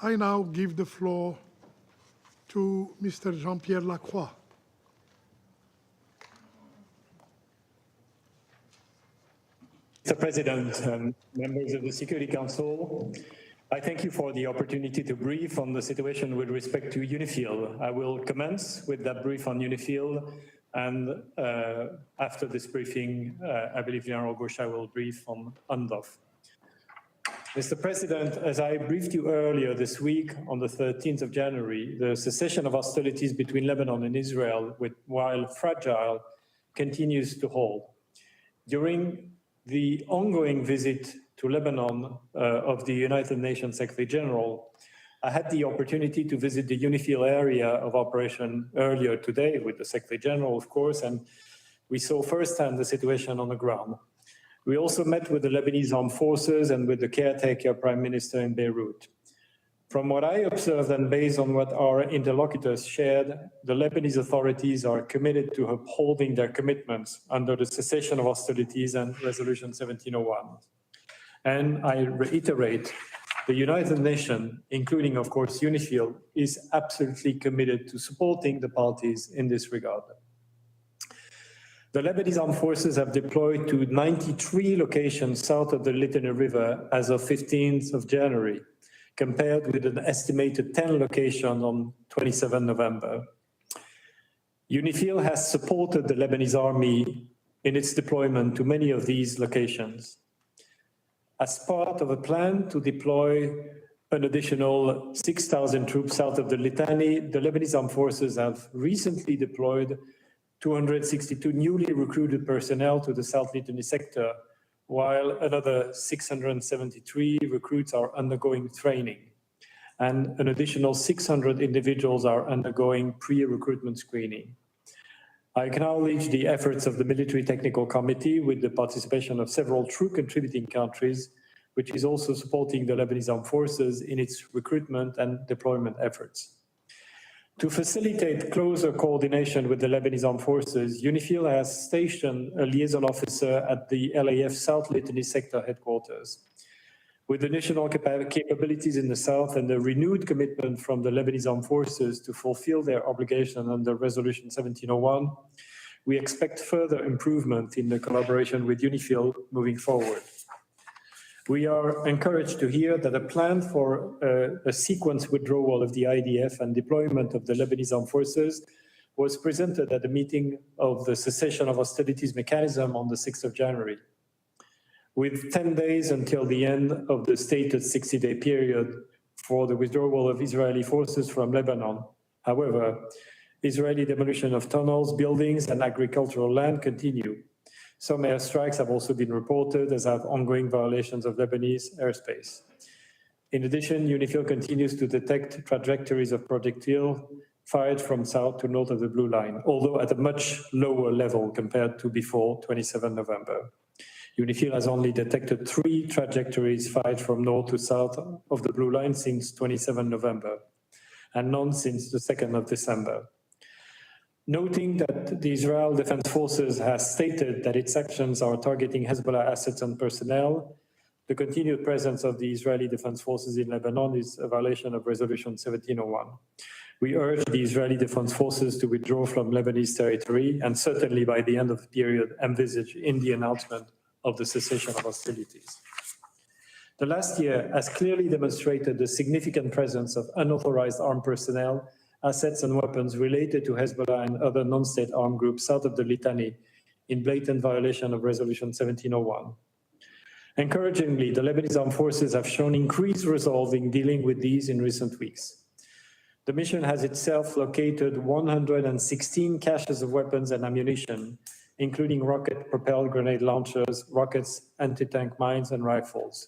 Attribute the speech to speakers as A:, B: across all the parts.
A: I now give the floor to Mr. Jean-Pierre Lacroix.
B: Mr. President and members of the Security Council, I thank you for the opportunity to brief on the situation with respect to UNIFIL. I will commence with that brief on UNIFIL, and after this briefing, I believe General Gauchat will brief on UNDOF. Mr. President, as I briefed you earlier this week on the 13th of January, the cessation of hostilities between Lebanon and Israel, while fragile, continues to hold. During the ongoing visit to Lebanon of the United Nations Secretary General, I had the opportunity to visit the UNIFIL area of operation earlier today with the Secretary General, of course, and we saw firsthand the situation on the ground. We also met with the Lebanese Armed Forces and with the caretaker Prime Minister in Beirut. From what I observed and based on what our interlocutors shared, the Lebanese authorities are committed to upholding their commitments under the cessation of hostilities and Resolution 1701. And I reiterate, the United Nations, including, of course, UNIFIL, is absolutely committed to supporting the parties in this regard. The Lebanese Armed Forces have deployed to 93 locations south of the Litani River as of 15th of January, compared with an estimated 10 locations on 27 November. UNIFIL has supported the Lebanese army in its deployment to many of these locations. As part of a plan to deploy an additional 6,000 troops south of the Litani, the Lebanese Armed Forces have recently deployed 262 newly recruited personnel to the South Litani sector, while another 673 recruits are undergoing training, and an additional 600 individuals are undergoing pre-recruitment screening. I acknowledge the efforts of the Military Technical Committee with the participation of several true contributing countries, which is also supporting the Lebanese Armed Forces in its recruitment and deployment efforts. To facilitate closer coordination with the Lebanese Armed Forces, UNIFIL has stationed a liaison officer at the LAF South Litani sector headquarters. With additional capabilities in the south and the renewed commitment from the Lebanese Armed Forces to fulfill their obligation under Resolution 1701, we expect further improvement in the collaboration with UNIFIL moving forward. We are encouraged to hear that a plan for a sequence withdrawal of the IDF and deployment of the Lebanese Armed Forces was presented at the meeting of the cessation of hostilities mechanism on the 6th of January. With 10 days until the end of the stated 60-day period for the withdrawal of Israeli forces from Lebanon. However, Israeli demolition of tunnels, buildings, and agricultural land continue. Some airstrikes have also been reported, as have ongoing violations of Lebanese airspace. In addition, UNIFIL continues to detect trajectories of projectiles fired from south to north of the blue line, although at a much lower level compared to before 27 November. UNIFIL has only detected 3 trajectories fired from north to south of the blue line since 27 November, and none since the 2nd of December. Noting that the Israel Defense Forces has stated that its actions are targeting Hezbollah assets and personnel, the continued presence of the Israeli Defense Forces in Lebanon is a violation of Resolution 1701. We urge the Israeli Defense Forces to withdraw from Lebanese territory, and certainly by the end of the period envisaged in the announcement of the cessation of hostilities. The last year has clearly demonstrated the significant presence of unauthorized armed personnel, assets and weapons related to Hezbollah and other non-state armed groups south of the Litani in blatant violation of Resolution 1701. Encouragingly, the Lebanese Armed Forces have shown increased resolve in dealing with these in recent weeks. The mission has itself located 116 caches of weapons and ammunition, including rocket-propelled grenade launchers, rockets, anti-tank mines, and rifles.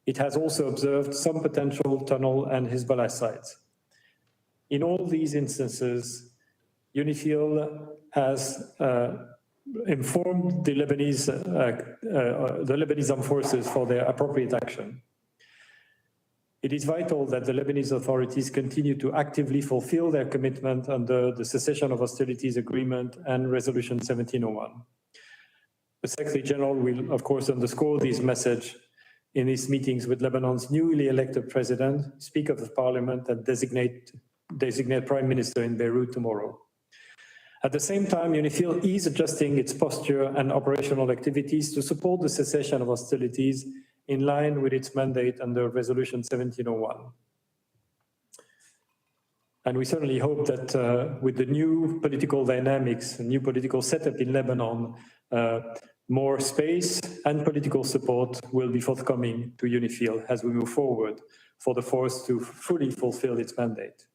B: It has also observed some potential tunnel and Hezbollah sites. In all these instances, UNIFIL has informed the Lebanese Armed Forces for their appropriate action. It is vital that the Lebanese authorities continue to actively fulfill their commitment under the Cessation of Hostilities Agreement and Resolution 1701. The Secretary General will, of course, underscore this message in his meetings with Lebanon's newly elected president, Speaker of Parliament, and designate Prime Minister in Beirut tomorrow. At the same time, UNIFIL is adjusting its posture and operational activities to support the cessation of hostilities in line with its mandate under Resolution 1701. And we certainly hope that with the new political dynamics, new political setup in Lebanon, more space and political support will be forthcoming to UNIFIL as we move forward for the force to fully fulfill its mandate.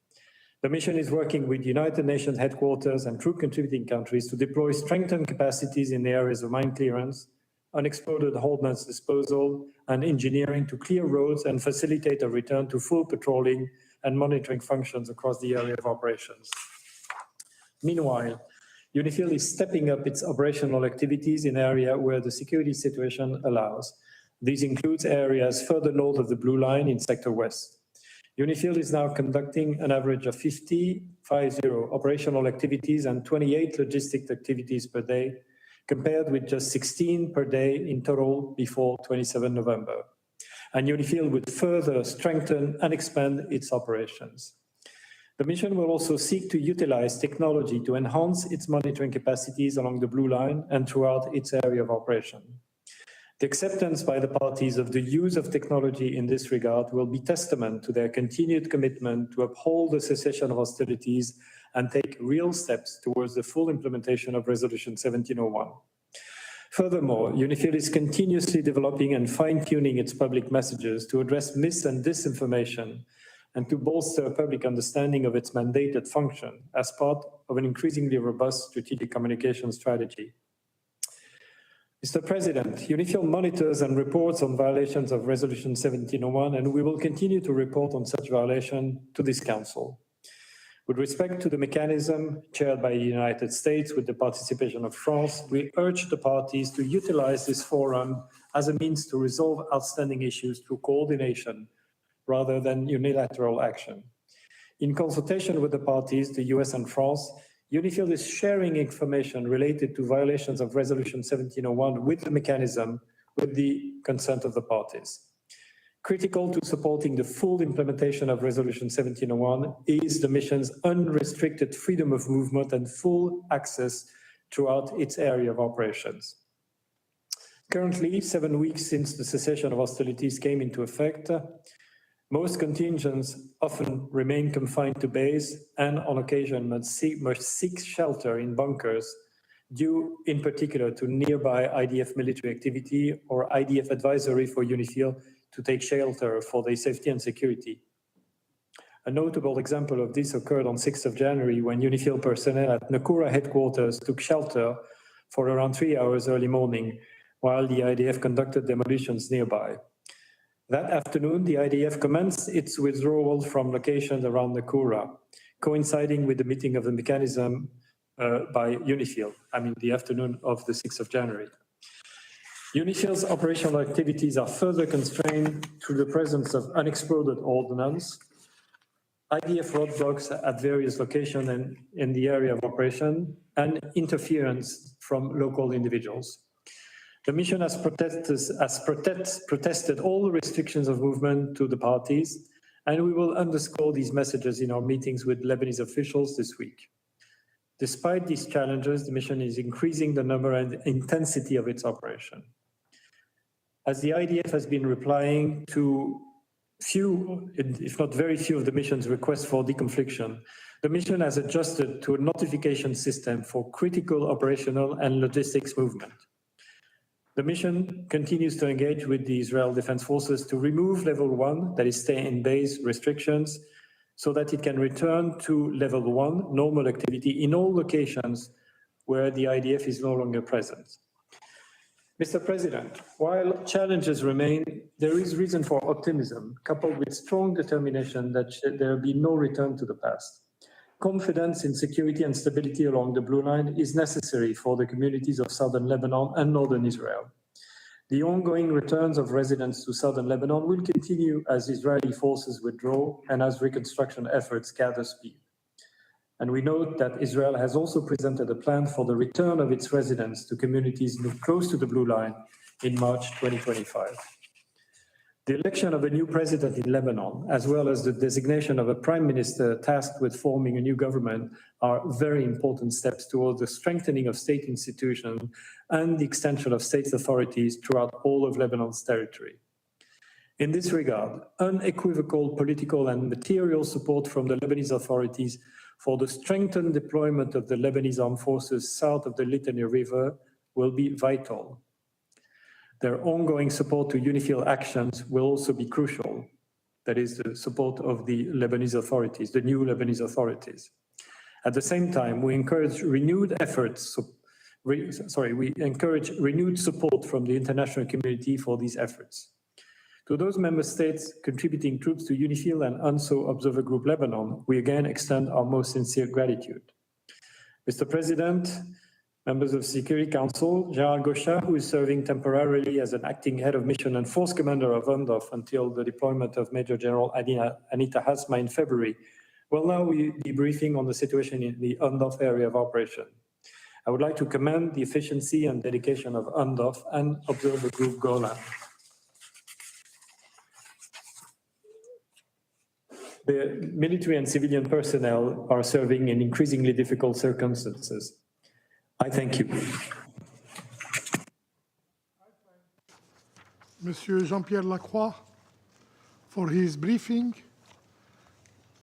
B: The mission is working with United Nations headquarters and troop contributing countries to deploy strengthened capacities in the areas of mine clearance, unexploded ordnance disposal, and engineering to clear roads and facilitate a return to full patrolling and monitoring functions across the area of operations. Meanwhile, UNIFIL is stepping up its operational activities in areas where the security situation allows. These include areas further north of the Blue Line in Sector West. UNIFIL is now conducting an average of 50 operational activities and 28 logistic activities per day, compared with just 16 per day in total before 27 November. And UNIFIL would further strengthen and expand its operations. The mission will also seek to utilize technology to enhance its monitoring capacities along the Blue Line and throughout its area of operation. The acceptance by the parties of the use of technology in this regard will be testament to their continued commitment to uphold the cessation of hostilities and take real steps towards the full implementation of Resolution 1701. Furthermore, UNIFIL is continuously developing and fine-tuning its public messages to address mis- and disinformation and to bolster public understanding of its mandated function as part of an increasingly robust strategic communication strategy. Mr. President, UNIFIL monitors and reports on violations of Resolution 1701, and we will continue to report on such violation to this Council. With respect to the mechanism chaired by the United States with the participation of France, we urge the parties to utilize this forum as a means to resolve outstanding issues through coordination rather than unilateral action. In consultation with the parties, the US and France, UNIFIL is sharing information related to violations of Resolution 1701 with the mechanism with the consent of the parties. Critical to supporting the full implementation of Resolution 1701 is the mission's unrestricted freedom of movement and full access throughout its area of operations. Currently, 7 weeks since the cessation of hostilities came into effect, most contingents often remain confined to base and on occasion must seek shelter in bunkers due in particular to nearby IDF military activity or IDF advisory for UNIFIL to take shelter for their safety and security. A notable example of this occurred on 6th of January when UNIFIL personnel at Nakura headquarters took shelter for around 3 hours early morning while the IDF conducted demolitions nearby. That afternoon, the IDF commenced its withdrawal from locations around Nakura, coinciding with the meeting of the mechanism by UNIFIL, the afternoon of the 6th of January. UNIFIL's operational activities are further constrained through the presence of unexploded ordnance, IDF roadblocks at various locations and in the area of operation, and interference from local individuals. The mission has protested all the restrictions of movement to the parties, and we will underscore these messages in our meetings with Lebanese officials this week. Despite these challenges, the mission is increasing the number and intensity of its operation. As the IDF has been replying to few, if not very few, of the mission's requests for deconfliction, the mission has adjusted to a notification system for critical operational and logistics movement. The mission continues to engage with the Israel Defense Forces to remove level 1, that is stay in base restrictions, so that it can return to level 1, normal activity, in all locations where the IDF is no longer present. Mr. President, while challenges remain, there is reason for optimism, coupled with strong determination that there will be no return to the past. Confidence in security and stability along the Blue Line is necessary for the communities of southern Lebanon and northern Israel. The ongoing returns of residents to southern Lebanon will continue as Israeli forces withdraw and as reconstruction efforts gather speed. And we note that Israel has also presented a plan for the return of its residents to communities close to the Blue Line in March 2025. The election of a new president in Lebanon, as well as the designation of a prime minister tasked with forming a new government, are very important steps towards the strengthening of state institutions and the extension of state authorities throughout all of Lebanon's territory. In this regard, unequivocal political and material support from the Lebanese authorities for the strengthened deployment of the Lebanese Armed Forces south of the Litani River will be vital. Their ongoing support to UNIFIL actions will also be crucial. That is the support of the Lebanese authorities, the new Lebanese authorities. At the same time, we encourage renewed support from the international community for these efforts. To those member states contributing troops to UNIFIL and UNSO Observer Group Lebanon, we again extend our most sincere gratitude. Mr. President, members of the Security Council, General Gosha, who is serving temporarily as an acting head of mission and force commander of UNDOF until the deployment of Major General Anita Hasma in February, will now be briefing on the situation in the UNDOF area of operation. I would like to commend the efficiency and dedication of UNDOF and Observer Group Golan. The military and civilian personnel are serving in increasingly difficult circumstances. I thank you.
A: Monsieur Jean-Pierre Lacroix for his briefing.